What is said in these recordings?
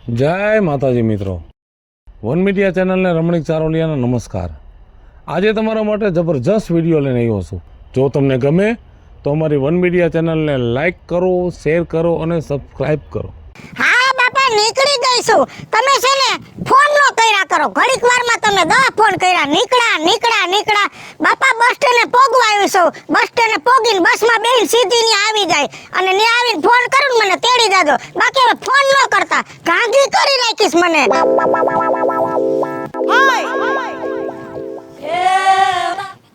જય માતાજી મિત્રો, વન મીડિયા ચેનલને રમણીક ચારોલિયાના નમસ્કાર। આજે તમારા માટે જબરજસ્ત વિડીયો લઈને આવ્યો છું। જો તમને ગમે તો અમારી વન મીડિયા ચેનલને લાઈક કરો, શેર કરો અને સબસ્ક્રાઈબ કરો। હા બાપા, નીકળી ગઈ છું। તમે છે ને ફોન નો કર્યા કરો, ઘડીક વારમાં તમે 10 ફોન કર્યા, નીકળ્યા બાપા। બસ સ્ટેન્ડે પોગવા આવી છું, બસ સ્ટેન્ડે પોગીને બસમાં બેહીને સીધી ની આવી જાય અને ને આવીને ફોન કરું મને તેડી જાજો। બાકી હવે ફોન ન કરતા, ગાંધી કરી નાખીશ મને।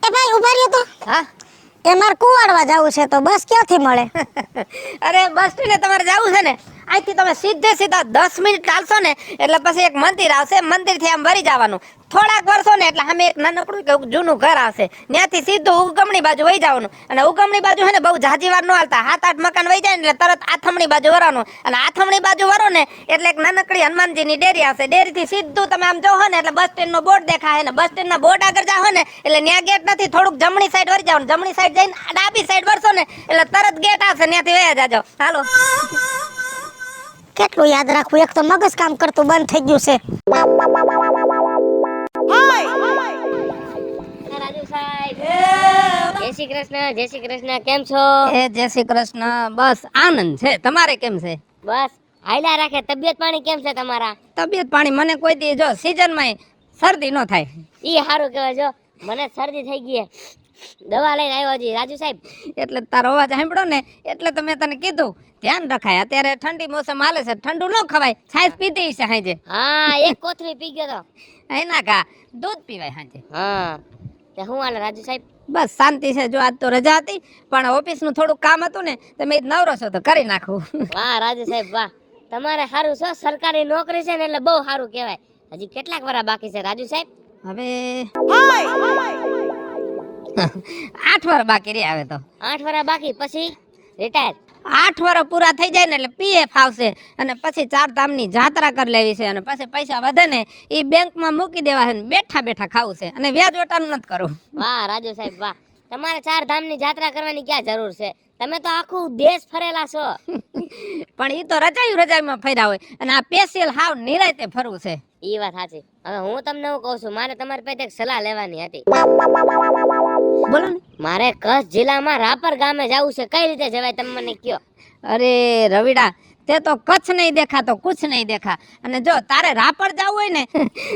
એ ભાઈ ઉભા રહ્યો તો। હા, એ મારે કુવાડવા જવું છે તો બસ ક્યાંથી મળે? અરે બસ સ્ટેન્ડે તમારે જવું છે ને, અહીંથી તમે સીધા 10 મિનિટ ચાલશો ને એટલે પછી એક મંદિર આવશે, મંદિરથી આમ વળી જવાનું। થોડાક વર્ષો ને એટલે સામે એક નાનકડું કે જૂનું ઘર આવશે, ત્યાંથી સીધું ઉગમણી બાજુ વહી જવાનું। અને ઉગમણી બાજુ છે ને બહુ ઝાજી વાર ન હાલતા, 7-8 મકાન વહી જાય ને એટલે તરત આથમણી બાજુ વરવાનું। અને આથમણી બાજુ વરો ને એટલે એક નાનકડી હનુમાનજીની ડેરી આવશે, ડેરીથી સીધું તમે આમ જોવો ને એટલે બસ સ્ટેન્ડનો બોર્ડ દેખાય ને બસ સ્ટેન્ડના બોર્ડ આગળ જાઓ ને એટલે ત્યાં ગેટ નથી, થોડુંક જમણી સાઈડ વળી જવાનું, જમણી સાઈડ જઈને ડાબી સાઈડ વરસો ને એટલે તરત ગેટ આવશે, ત્યાંથી વહી જાજો। હાલો, કેટલું યાદ રાખવું, એક તો મગજ કામ કરતું બંધ થઈ ગયું છે। રાજુ સાહેબ, જય શ્રી કૃષ્ણ, કેમ છો? એ જય શ્રી કૃષ્ણ, બસ આનંદ છે। તમારે કેમ છે? બસ હાલ્યા રાખે। તબિયત પાણી કેમ છે તમારા? તબિયત પાણી મને કોઈ દી જો સીઝનમાં શરદી ન થાય, ઈ સારું કહેવાય। જો મને શરદી થઈ ગઈ, દવા લઈને આવ્યો જી રાજુ સાહેબ। એટલે તારો અવાજ સાંભળો ને એટલે તો મેં તને કીધું ધ્યાન રખાય। અત્યારે ઠંડી મોસમ હાલે છે, ઠંડુ ન ખવાય, છાશ પીધી છે સાંજે। હા, એક કોથળી પી ગયો તો। એના કા દૂધ પીવાય સાંજે। હા, તે હું હાલે રાજુ સાહેબ? બસ શાંતિ છે। જો આજ તો રજા હતી પણ ઓફિસનું થોડું કામ હતું ને તો મેં નવરો છો તો કરી નાખું। વાહ રાજુ સાહેબ વાહ, તમારે સારું છો, સરકારી નોકરી છે ને એટલે બહુ સારું કહેવાય। હજી કેટલાક વર્ષ બાકી છે રાજુ સાહેબ? હવે 8 વર્ષ બાકી રહ્યા। હવે તો 8 વર્ષ બાકી, પછી રિટાયર? 8 વર્ષ પૂરા થઈ જાય ને એટલે પીએફ આવશે અને પછી 4 ધામની જાત્રા કરી લેવી છે અને પછી પૈસા વધે ને એ બેંકમાં મૂકી દેવા છે ને બેઠા બેઠા ખાવું છે અને વ્યાજ વટાનું નથી કરવું। વાહ રાજુ સાહેબ વાહ, તમારે 4 ધામની જાત્રા કરવાની ક્યાં જરૂર છે? તમે તો આખું દેશ ફરેલા છો। પણ એ તો રજાઈમાં ફર્યા હોય અને આ સ્પેશિયલ હાવ નિરાંતે ફરવું છે। ઈ વાત સાચી। હવે હું તમને એવું કહું છું, મારે તમારી પાસે એક સલાહ લેવાની હતી। બોલો ને। મારે કચ્છ જિલ્લામાં રાપર ગામે જવું છે, કઈ રીતે જવાય તમે મને કયો? અરે રવિડા, તે તો કચ્છ નહીં દેખા તો કુછ નહીં દેખા। અને જો તારે રાપર જવું હોય ને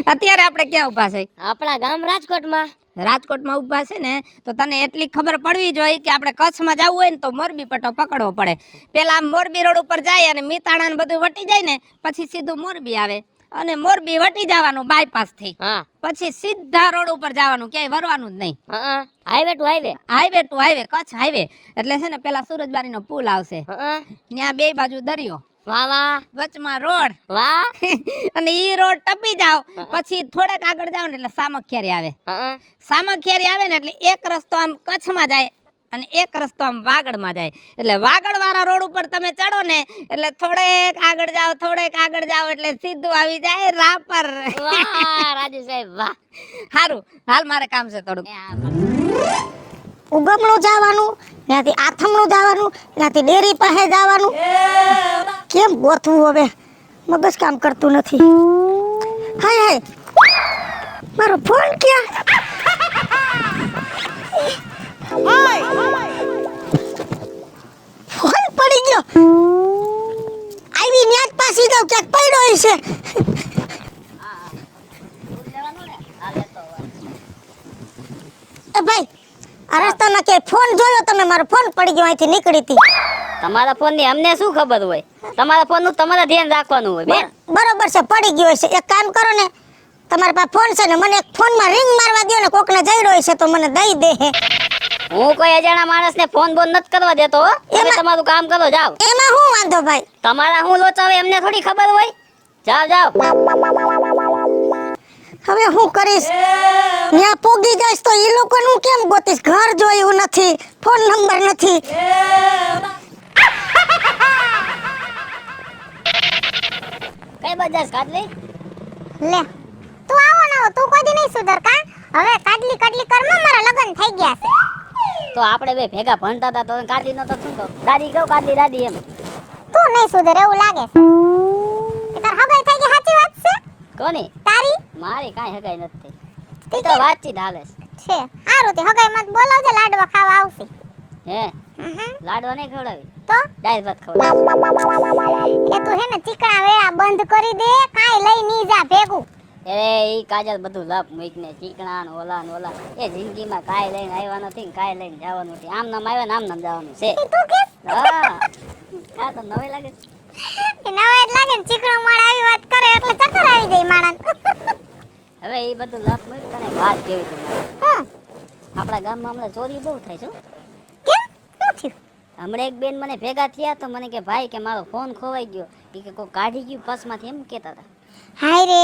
અત્યારે આપણે ક્યાં ઊભા છે? આપણા ગામ રાજકોટમાં। રાજકોટમાં ઊભા છે ને તો તને એટલી ખબર પડવી જોઈએ કે આપણે કચ્છમાં જવું હોય ને તો મોરબી પટ્ટો પકડવો પડે। પેલા મોરબી રોડ ઉપર જાય અને મિતાણા ને બધું વટી જાય ને પછી સીધું મોરબી આવે અને મોરબી વટી જવાનું બાયપાસ થી, હા, પછી સીધા રોડ ઉપર જવાનું, ક્યાંય વરવાનું જ નહીં। હા, highway to highway? Highway to highway, Kutch highway. એટલે છે ને પેલા સુરજબારીનો પુલ આવશે, હા, ત્યાં બે બાજુ દરિયો, વાહ વાહ વચમાં રોડ, વાહ। અને ઈ રોડ ટપી જાવ પછી થોડાક આગળ જાવ ને એટલે સામખિયારી આવે। હા, સામખિયારી આવે ને એટલે એક રસ્તો આમ કચ્છમાં જાય અને એક રસ્તો આમ વાગડમાં જાય। એટલે વાગડ વાળા રોડ ઉપર તમે ચડો ને એટલે થોડેક આગળ જાવ એટલે સીધું આવી જાય રાપર। વાહ રાજુ સાહેબ વાહ। સારું, હાલ મારે કામ છે થોડુંક। ઉગમણું જવાનું, ત્યાંથી આથમણું જવાનું, ત્યાંથી ડેરી પાસે જવાનું, કેમ ગોતવું હવે? મગજ કામ કરતું નથી। હાય હાય, મારો ફોન ક્યાં? ફોન પડી ગયો, આવી ન્યાજ પાછી જાવ, ક્યાંક પડ્યો હશે। એ ભાઈ, આ રસ્તામાં કે ફોન જોયો તમે? મારો ફોન પડી ગયો, અહીંથી નીકળી હતી। તમારા ફોન ની અમને શું ખબર હોય? તમારા ફોન નું તમારે ધ્યાન રાખવાનું હોય બેન। બરોબર છે, પડી ગયો હશે। એક કામ કરો ને, તમારી પાસે ફોન છે ને, મને એક ફોનમાં રિંગ મારવા દો ને, કોકને જઈડો હશે તો મને દઈ દે હે। હું કોઈ અજાણા માણસ ને ફોન બોન નથી કરવા દેતો હો। તમે તમારું કામ કરો, જાઓ। એમાં શું વાંધો ભાઈ? તમારા હું લોચાવે એમને થોડી ખબર હોય? જાઓ જાઓ। હવે હું કરીશ? ત્યાં પોગી જઈશ તો એ લોકોનું કેમ ગોતીશ? ઘર જોયું નથી, ફોન નંબર નથી। કઈ બજાસ કાટલી? લે, તું આવો ના તું કોઈ દી નહીં સુધર કા? હવે કાટલી કરમાં મારા લગન થઈ ગયા છે। તો આપણે બે ભેગા ભણતા હતા તો કાટલી નો તો શું તો દાદી કહો, કાટલી દાદી એમ। તું નહીં સુધર એવું લાગે છે। તાર હગાઈ કોની તારી મારી કાંઈ હગાઈ નથી થઈ. તો વાતચીત હાલે છે હારું તે હગાઈ મત બોલાવજે લાડવા ખાવા આવશે છે હે લાડવા નહીં ખવડાવી તો દાળ ભાત ખવડાવી. એ તું હે ને ચીકણા વેળા બંધ કરી દે કાઈ લઈ ની જા ભેગું અરે ઈ કાજલ બધું લપ મૂકીને ચીકણા ને ઓલા એ જિંદગીમાં કાંઈ લઈને આવ્યા નથી ને કાંઈ લઈને જવાનું નથી. આમ નામ આવ્યા ને આમ નામ જવાનું છે. તું કે હા આ તો નવી લાગે છે. નવા જ લાગે ને ચીકણો માળ આવી વાત કરે એટલે ચક્કર આવી જાય માણસ હવે એ બધું લપ મૂક તને વાત કેવી હતી મારે. હા આપણા ગામમાં હમણાં ચોરી બહુ થાય છે હો. કેમ શું થયું હમણાં એક બેન મને ભેગા થયા તો મને કે ભાઈ કે મારો ફોન ખોવાઈ ગયો ઈ કે કોઈ કાઢી ગયું પર્સમાંથી એમ કહેતા હતા. હાય રે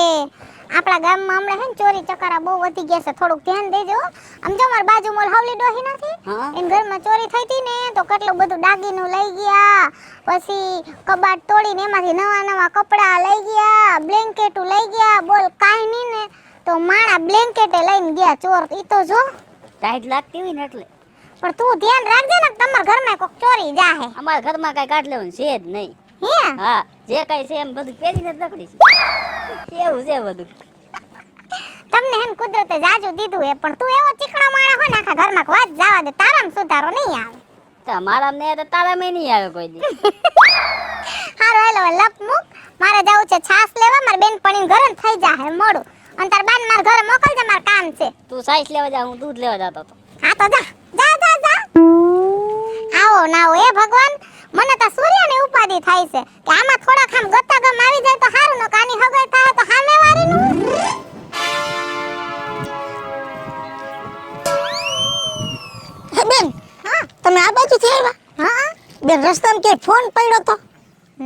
આપણા ગામમાં હમણાં હે ને ચોરી ચકારા બહુ વધી ગયા છે થોડુંક ધ્યાન દેજો આમ જો માર બાજુ મોલ હાવલી ડોહી નથી હા એન ઘરમાં ચોરી થઈ હતી ને તો કેટલું બધું દાગીનું લઈ ગયા પછી કબાટ તોડીને એમાંથી નવા નવા કપડા લઈ ગયા બ્લેન્કેટો લઈ ગયા બોલ કાઈ નહીં ને તો માણા બ્લેન્કેટે લઈને ગયા ચોર ઈ તો જો ટાઈટ લાગતી હોય ને એટલે પણ તું ધ્યાન રાખજે ને તમારા ઘરમાં કોક ચોરી જાહે અમારા ઘરમાં કાંઈ કાઢ લેવાનું છે જ નહીં. હે હા જે કાંઈ છે એમ બધું પહેરીને જ રખડી છે એવું છે બધું. તમને હેન કુદરતે જાજુ દીધું હે પણ તું એવો ચીકણો માણા હોય ને આખા ઘરમાં વાત જવા દે તારામાં સુધારો નહીં આવે તો મારા ને તો તારા મેં નહીં આવે કોઈ દી. હારો હેલો લપ મુક મારે જાવું છે છાસ લેવા માર બેન પણીને ઘરે ને થઈ જાહે મોડું અને તાર બાન માર ઘરે મોકલજે માર કામ છે તું સાઈસ લેવા જા હું દૂધ લેવા જતો હતો. હા તો જા જા જા જા આવો ના આવો એ ભગવાન મને તો સૂર્યની ઉપાધિ થાય છે કે આમાં થોડા ખામ ગતા ગમ આવી જાય તો હારું ન કાની હગાઈ થાય તો સામે વાળીનું હે બેન હા તમે આ બાજુથી આવ્યા હા બેન રસ્તામાં કે ફોન પડ્યો તો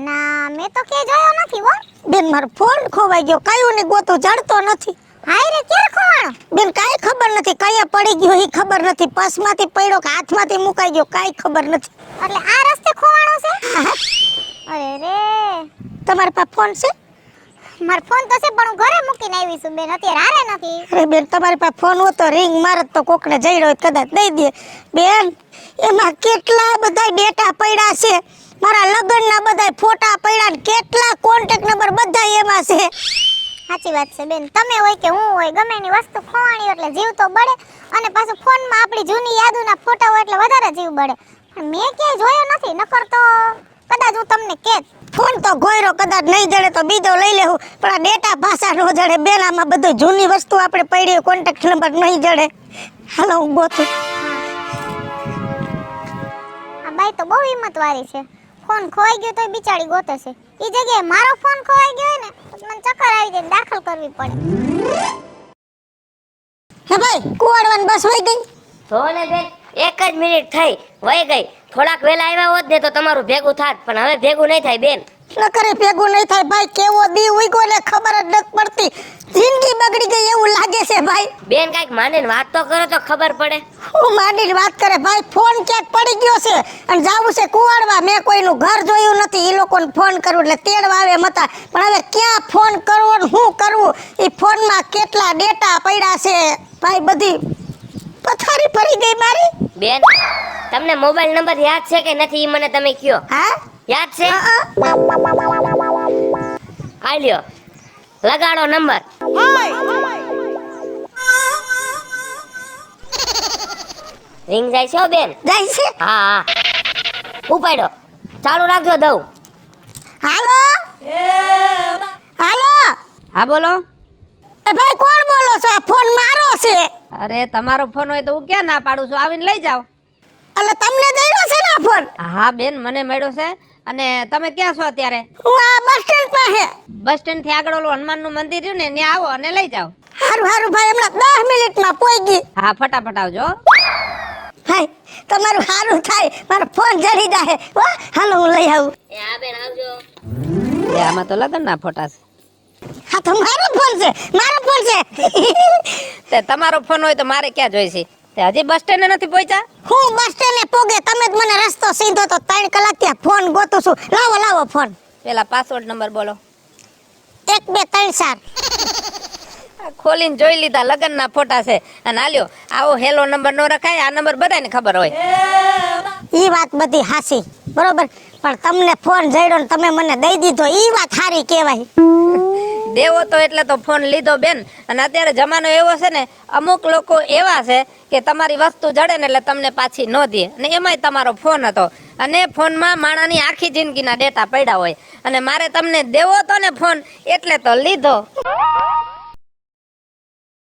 ના મેં તો કે જોયો નથી હો બેન મારો ફોન ખોવાઈ ગયો કાયું ને ગોતો જડતો નથી હાય રે ક્યારે ખોવાણો બેન કાઈ ખબર નથી કયા પડી ગયો ઈ ખબર નથી પર્સમાંથી પડ્યો કે હાથમાંથી મુકાઈ ગયો કાઈ ખબર નથી એટલે આ રસ્તે ખોવાણો છે અરે રે તમારા પાસે ફોન છે મારો ફોન તો છે પણ હું ઘરે મૂકીને આવી છું બેન અત્યારે હારે નથી અરે બેન તમારી પાસે ફોન હોય તો રિંગ મારત તો કોકને જઈ રહ્યો કદાચ દઈ દે બેન એમાં કેટલા બધા ડેટા પડ્યા છે મારા લગ્નના બધા ફોટા પડ્યા ને કેટલા કોન્ટેક્ટ નંબર બધા એમાં છે સાચી વાત છે બેન તમે હોય કે હું હોય ગમે એની વસ્તુ ખોવાણી એટલે જીવ તો બળે અને પાછું ફોનમાં આપણી જૂની યાદોના ફોટા હોય એટલે વધારે જીવ બળે પણ મેં ક્યાંય જોયો નથી નકર તો કદાચ હું તમને કહેત ફોન તો ગોયરો કદાચ નહીં જડે તો બીજો લઈ લેવું પણ આ ડેટા ભાષા નો જડે બેન આમાં બધું જૂની વસ્તુ આપણે પડી કોન્ટેક્ટ નંબર નહીં જડે હાલો હું ગોતું આ બાઈ તો બહુ હિંમતવાળી છે ફોન ખોવાઈ ગયો તો બિચારી ગોતે છે ઈ જગ્યાએ મારો ફોન ખોવાઈ ગયો ને તો મને ચક્કર આવી જાય દાખલ કરવી પડે હે ભાઈ કુવાડવાની બસ વઈ ગઈ તો ને બેન એક જ મિનિટ થઈ વહી ગઈ. થોડાક વેલા આવ્યા હોત ને તો તમારું ભેગું થાત પણ હવે ભેગું નહીં થાય બેન. ન કરે ભેગું નહીં થાય ભાઈ કેવો દી ઉગ્યો ને ખબર જ નથી પડતી જિંદગી બગડી ગઈ એવું લાગે છે ભાઈ બેન કાંઈક માનીને વાત તો કરો તો ખબર પડે. હું માંડીને વાત કરે ભાઈ ફોન ક્યાંક પડી ગયો છે અને જાવું છે કુવાડવા મેં કોઈનું ઘર જોયું નથી એ લોકોને ફોન કરવું એટલે તેડવા આવે મતા પણ હવે ક્યાં ફોન કરવો ને શું કરવું એ ફોનમાં કેટલા ડેટા પડ્યા છે ભાઈ બધી પથારી પડી ગઈ મારી બેન તમને મોબાઈલ નંબર યાદ છે કે નથી ઈ મને તમે કયો. હા યાદ છે? આ લ્યો લગાડો નંબર. રિંગ જાય છે હો બેન. જાય છે હા હા ઉપાડો ચાલુ રાખજો દઉં. હાલો હાલો હા બોલો. એ ભાઈ કોણ બોલો છો આ ફોન મારો છે અરે તમારો ફોન હોય તો હું ક્યાં ના પાડું છું આવીને લઈ જાઓ. એટલે તમને દઈનો છે ને આ ફોન હા બેન મને મળ્યો છે અને તમે ક્યાં છો અત્યારે? હું આ બસ સ્ટેન્ડ પાસે બસ સ્ટેન્ડ થી આગળ ઓલું હનુમાનનું મંદિર રહ્યું ને ત્યાં આવો અને લઈ જાઓ. હારું હારું ભાઈ હમણાં 10 મિનિટમાં પહોંચી હા ફટાફટ આવજો. ભાઈ તમારું સારું થાય મારો ફોન જડી જાય હો હાલો હું લઈ આવું હા બેન આવજો. આમાં તો લગન ના ફોટા છે. હા તો મારો ફોન છે તે તમારો ફોન હોય તો મારે ક્યાં જોઈશે? તે હજી બસ સ્ટેન્ડ નથી પહોંચ્યા? હું બસ સ્ટેન્ડે પોગે તમે જ મને રસ્તો સીધો તો 3 કલાક ત્યાં ફોન ગોતું છું લાવો ફોન પેલા પાસવર્ડ નંબર બોલો. 1 2 3 4 ખોલીને જોઈ લીધા લગન ના ફોટા છે અને આલ્યો આવો હેલો નંબર નો રખાય આ નંબર બધાને ખબર હોય. ઈ વાત બધી હાસી બરોબર પણ તમને ફોન જડ્યો ને તમે મને દઈ દીધો ઈ વાત સારી કહેવાય દેવો તો એટલે તો ફોન લીધો બેન. અને અત્યારે જમાનો એવો છે ને, અમુક લોકો એવા છે કે તમારી વસ્તુ જડે ને એટલે તમને પાછી ન દે. અને એમાંય તમારો ફોન હતો, અને ફોનમાં માણાની આખી જિંદગીના ડેટા પડ્યા હોય, અને મારે તમને દેવો તો ને ફોન, એટલે તો લીધો.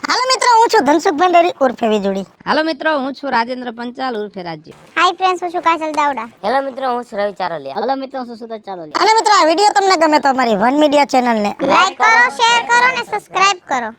હાલો મિત્રો, હું છું ધનસુખ ભંડારી ઉર્ફે વીજળી. હાલો મિત્રો, હું છું રાજેન્દ્ર પંચાલ ઉર્ફે રાજ્ય. હાય ફ્રેન્ડ્સ, હું છું કાજલ દાવડા. હેલો મિત્રો, હું છું રવિ ચારોલિયા. હેલો મિત્રો, હું છું સુરત ચારોલિયા. અને મિત્રો, આ વિડીયો તમને ગમે તો અમારી વન મીડિયા ચેનલને લાઈક કરો, શેર કરો અને સબસ્ક્રાઇબ કરો.